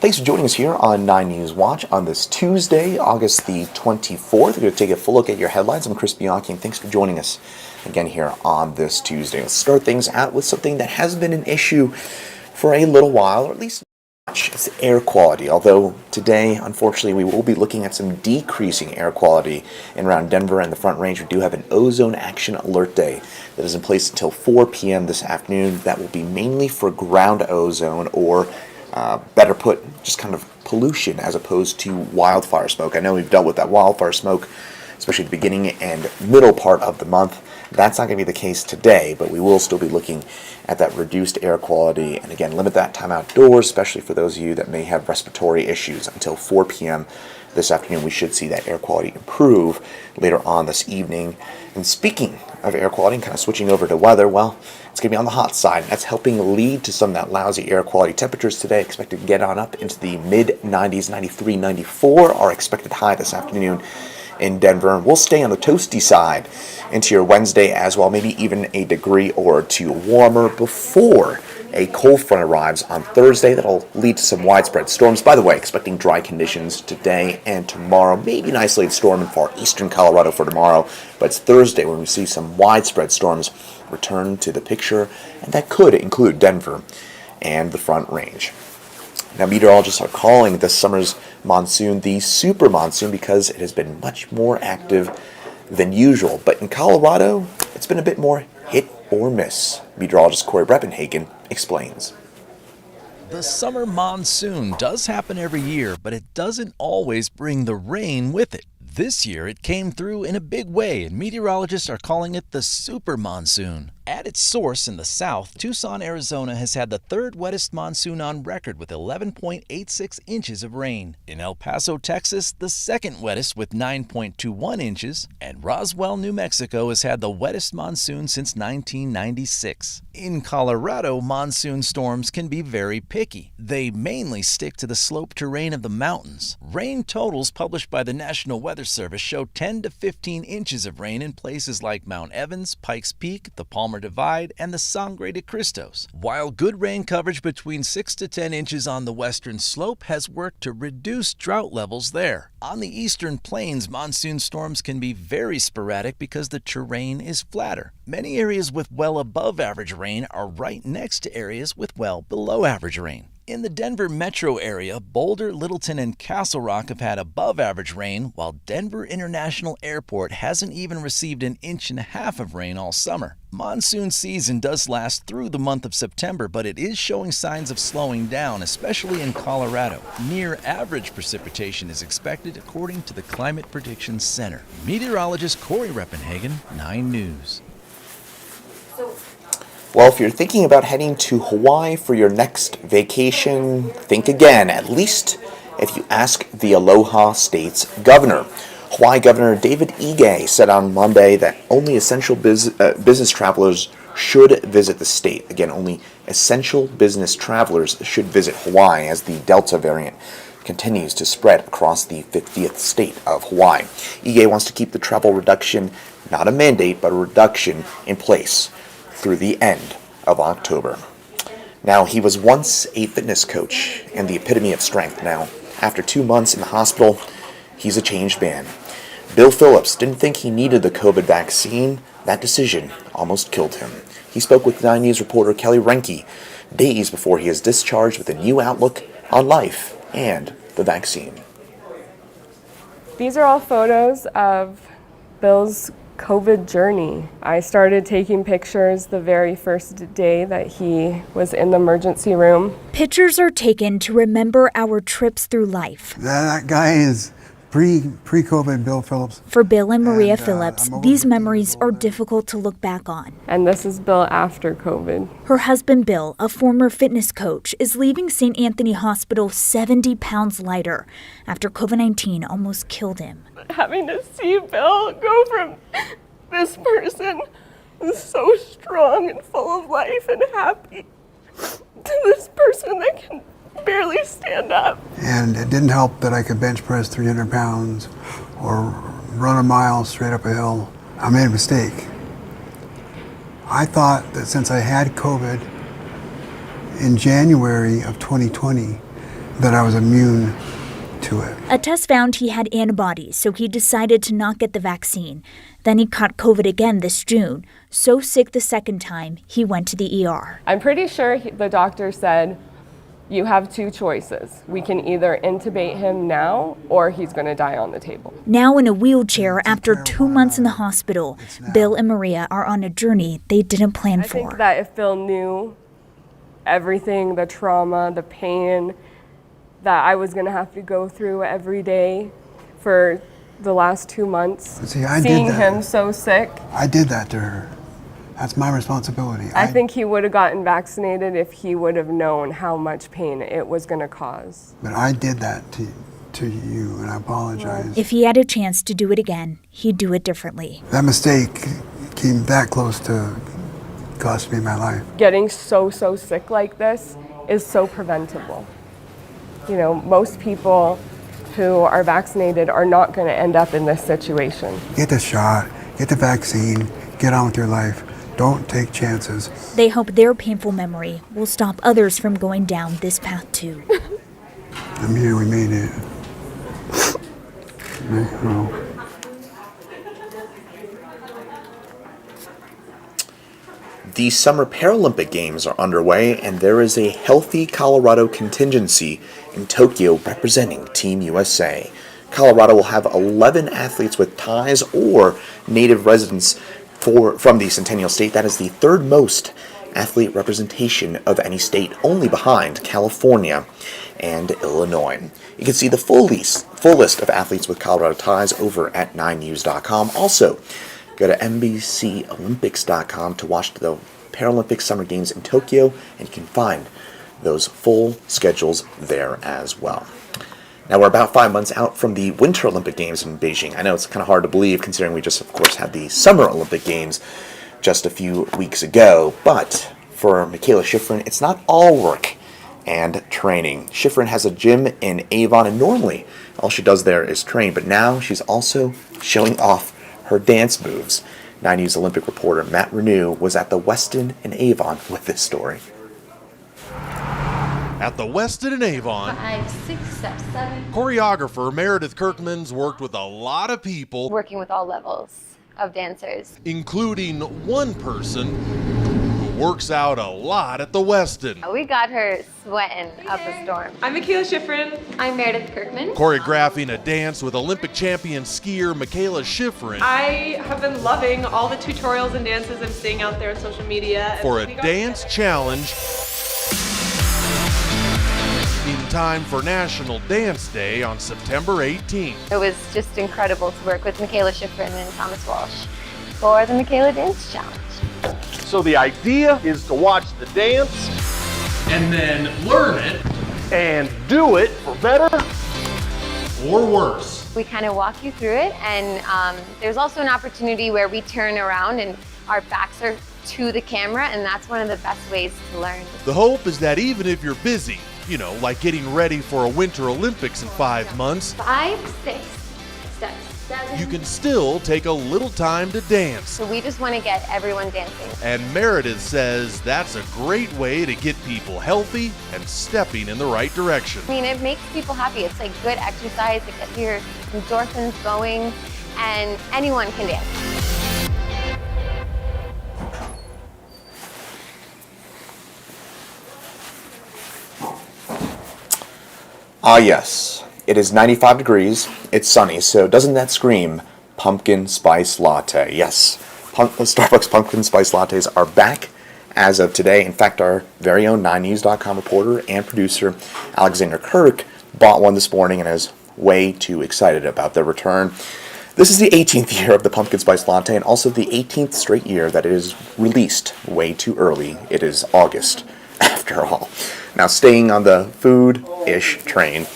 Thanks for joining us here on 9 News Watch on this Tuesday, August the 24th. We're going to take a full look at your headlines. I'm Chris Bianchi, and thanks for joining us again here on this Tuesday. Let's start things out with something that has been an issue for a little while, or at least much. It's air quality, although today, unfortunately, we will be looking at some decreasing air quality in around Denver and the Front Range. We do have an ozone action alert day that is in place until 4 p.m. this afternoon. That will be mainly for ground ozone, or better put, just kind of pollution as opposed to wildfire smoke. I know we've dealt with that wildfire smoke, especially at the beginning and middle part of the month. That's not going to be the case today, but we will still be looking at that reduced air quality. And again, limit that time outdoors, especially for those of you that may have respiratory issues. Until 4 p.m. this afternoon, we should see that air quality improve later on this evening. And speaking of air quality, and kind of switching over to weather, well, it's going to be on the hot side. That's helping lead to some of that lousy air quality. Temperatures today expected to get on up into the mid-90s, 93, 94, our expected high this afternoon in Denver. We'll stay on the toasty side into your Wednesday as well, maybe even a degree or two warmer before a cold front arrives on Thursday. That'll lead to some widespread storms. By the way, expecting dry conditions today and tomorrow. Maybe an isolated storm in far eastern Colorado for tomorrow, but it's Thursday when we see some widespread storms return to the picture, and that could include Denver and the Front Range. Now, meteorologists are calling this summer's monsoon the super monsoon because it has been much more active than usual. But in Colorado, it's been a bit more hit or miss. Meteorologist Corey Breppenhagen explains. The summer monsoon does happen every year, but it doesn't always bring the rain with it. This year, it came through in a big way, and meteorologists are calling it the super monsoon. At its source in the south, Tucson, Arizona has had the third wettest monsoon on record with 11.86 inches of rain. In El Paso, Texas, the second wettest with 9.21 inches. And Roswell, New Mexico has had the wettest monsoon since 1996. In Colorado, monsoon storms can be very picky. They mainly stick to the slope terrain of the mountains. Rain totals published by the National Weather Service show 10 to 15 inches of rain in places like Mount Evans, Pikes Peak, the Palmer Divide, and the Sangre de Cristos, while good rain coverage between 6 to 10 inches on the western slope has worked to reduce drought levels there. On the eastern plains, monsoon storms can be very sporadic because the terrain is flatter. Many areas with well above average rain are right next to areas with well below average rain. In the Denver metro area, Boulder, Littleton, and Castle Rock have had above average rain, while Denver International Airport hasn't even received an inch and a half of rain all summer. Monsoon season does last through the month of September, but it is showing signs of slowing down, especially in Colorado. Near average precipitation is expected according to the Climate Prediction Center. Meteorologist Corey Reppenhagen, 9 News. Well, if you're thinking about heading to Hawaii for your next vacation, think again, at least if you ask the Aloha State's governor. Hawaii Governor David Ige said on Monday that only essential business travelers should visit the state. Again, only essential business travelers should visit Hawaii as the Delta variant continues to spread across the 50th state of Hawaii. Ige wants to keep the travel reduction, not a mandate, but a reduction in place through the end of October. Now, he was once a fitness coach and the epitome of strength. Now, after 2 months in the hospital, he's a changed man. Bill Phillips didn't think he needed the COVID vaccine. That decision almost killed him. He spoke with 9 News reporter Kelly Renke days before he is discharged with a new outlook on life and the vaccine. These are all photos of Bill's COVID journey. I started taking pictures the very first day that he was in the emergency room. Pictures are taken to remember our trips through life. That guy is pre-COVID Bill Phillips. For Bill and Maria Phillips, these memories are difficult to look back on. And this is Bill after COVID. Her husband Bill, a former fitness coach, is leaving St. Anthony Hospital 70 pounds lighter after COVID-19 almost killed him. Having to see Bill go from this person who's so strong and full of life and happy to this person that can barely stand up. And it didn't help that I could bench press 300 pounds or run a mile straight up a hill. I made a mistake. I thought that since I had COVID in January of 2020, that I was immune to it. A test found he had antibodies, so he decided to not get the vaccine. Then he caught COVID again this June. So sick the second time, he went to the ER. I'm pretty sure the doctor said, you have two choices. We can either intubate him now or he's going to die on the table. Now in a wheelchair after 2 months in the hospital, Bill and Maria are on a journey they didn't plan for. I think that if Phil knew everything, the trauma, the pain that I was going to have to go through every day for the last 2 months, seeing him so sick. I did that to her. That's my responsibility. I think he would have gotten vaccinated if he would have known how much pain it was going to cause. But I did that to you, and I apologize. If he had a chance to do it again, he'd do it differently. That mistake came that close to cost me my life. Getting so sick like this is so preventable. You know, most people who are vaccinated are not going to end up in this situation. Get the shot, get the vaccine, get on with your life. Don't take chances. They hope their painful memory will stop others from going down this path too. I'm here, we made it. The Summer Paralympic Games are underway, and there is a healthy Colorado contingency in Tokyo representing Team USA. Colorado will have 11 athletes with ties or native residents from the Centennial State. That is the third most athlete representation of any state, only behind California and Illinois. You can see the full list of athletes with Colorado ties over at 9news.com. Also, go to NBCOlympics.com to watch the Paralympic Summer Games in Tokyo, and you can find those full schedules there as well. Now, we're about 5 months out from the Winter Olympic Games in Beijing. I know it's kind of hard to believe, considering we just, of course, had the Summer Olympic Games just a few weeks ago. But for Mikaela Shiffrin, it's not all work and training. Shiffrin has a gym in Avon, and normally all she does there is train. But now she's also showing off her dance moves. 9 News Olympic reporter Matt Renew was at the Westin in Avon with this story. At the Westin in Avon, 5, 6, 7. choreographer Meredith Kirkman's worked with a lot of people, Working with all levels of dancers. including one person who works out a lot at the Westin. We got her sweating up a storm. I'm Mikaela Shiffrin. I'm Meredith Kirkman. Choreographing a dance with Olympic champion skier Mikaela Shiffrin I have been loving all the tutorials and dances I'm seeing out there on social media. for a dance challenge in time for National Dance Day on September 18th. It was just incredible to work with Mikaela Shiffrin and Thomas Walsh for the Mikaela Dance Challenge. So the idea is to watch the dance And then learn it, and do it for better. or worse. We kind of walk you through it, and there's also an opportunity where we turn around and our backs are to the camera, and that's one of the best ways to learn. The hope is that even if you're busy, like getting ready for a Winter Olympics in 5 months, 5, 6, 7. you can still take a little time to dance. So we just want to get everyone dancing. And Meredith says that's a great way to get people healthy and stepping in the right direction. I mean, it makes people happy. It's like good exercise. It gets your endorphins going, and anyone can dance. Ah, yes. It is 95 degrees. It's sunny, so doesn't that scream pumpkin spice latte? Yes, Starbucks pumpkin spice lattes are back as of today. In fact, our very own 9news.com reporter and producer Alexander Kirk bought one this morning and is way too excited about their return. This is the 18th year of the pumpkin spice latte, and also the 18th straight year that it is released way too early. It is August, after all. Now, staying on the food-ish train,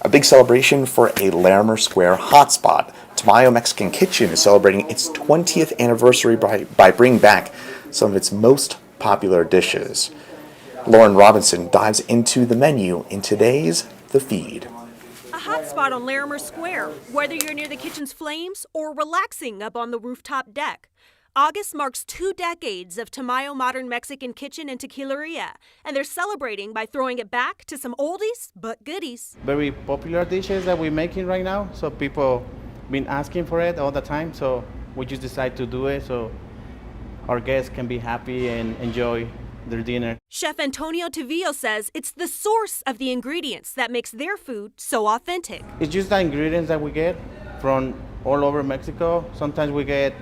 a big celebration for a Larimer Square hotspot. Tamayo Mexican Kitchen is celebrating its 20th anniversary by bringing back some of its most popular dishes. Lauren Robinson dives into the menu in today's The Feed. A hotspot on Larimer Square, whether you're near the kitchen's flames or relaxing up on the rooftop deck. August marks 2 decades of Tamayo Modern Mexican Kitchen and Tequileria, and they're celebrating by throwing it back to some oldies but goodies. Very popular dishes that we're making right now, so people been asking for it all the time, so we just decided to do it so our guests can be happy and enjoy their dinner. Chef Antonio Tevillo says it's the source of the ingredients that makes their food so authentic. It's just the ingredients that we get from all over Mexico. Sometimes we get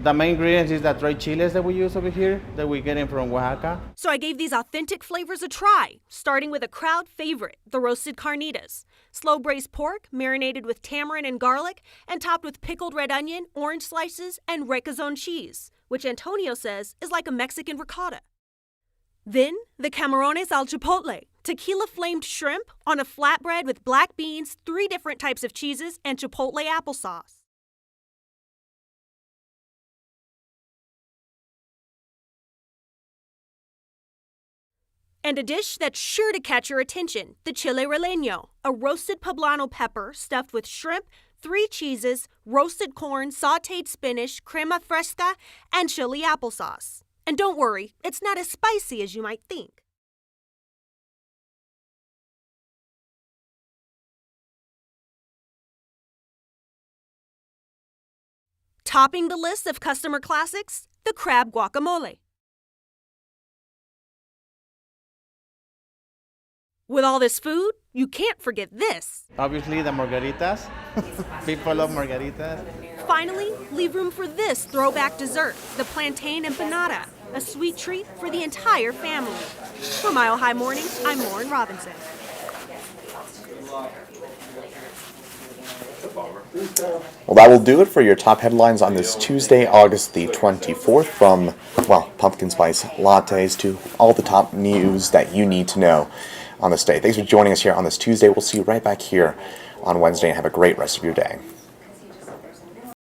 the main ingredients is the dried chiles that we use over here that we get in from Oaxaca. So I gave these authentic flavors a try, starting with a crowd favorite, the roasted carnitas. Slow braised pork, marinated with tamarind and garlic, and topped with pickled red onion, orange slices, and requesón cheese, which Antonio says is like a Mexican ricotta. Then, the camarones al chipotle, tequila-flamed shrimp on a flatbread with black beans, 3 different types of cheeses, and chipotle applesauce. And a dish that's sure to catch your attention, the chile relleno, a roasted poblano pepper stuffed with shrimp, 3 cheeses, roasted corn, sautéed spinach, crema fresca, and chili applesauce. And don't worry, it's not as spicy as you might think. Topping the list of customer classics, the crab guacamole. With all this food, you can't forget this. Obviously the margaritas. People love margaritas. Finally, leave room for this throwback dessert, the plantain empanada, a sweet treat for the entire family. For Mile High Mornings, I'm Lauren Robinson. Well, that will do it for your top headlines on this Tuesday, August the 24th, from, well, pumpkin spice lattes to all the top news that you need to know on this day. Thanks for joining us here on this Tuesday. We'll see you right back here on Wednesday, and have a great rest of your day.